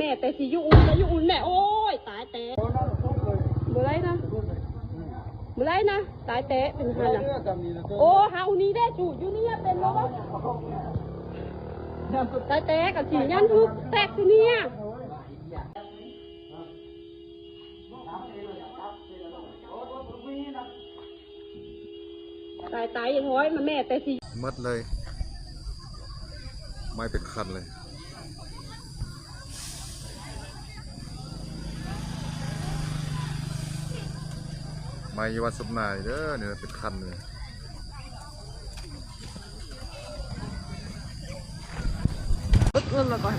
ม่แต่สิอยู่อุ่นแล้วอยู่อุ่นแม่โอ้ยตายแต่เมื่อไรนะเมื่อไรนะตายแต่เป็นหันอ่ะโอ้เฮานี่ได้จูอยู่นี่เป็นแล้วตายแต่กับสียันทุกแตกตัวนี้ตายยังห้อยมาแม่แต่สิมัดเลยไม่เป็นคันเลยไม่ยวัดสมนายเด้อเนี่ยเป็นคันเลยเงินมาก่อน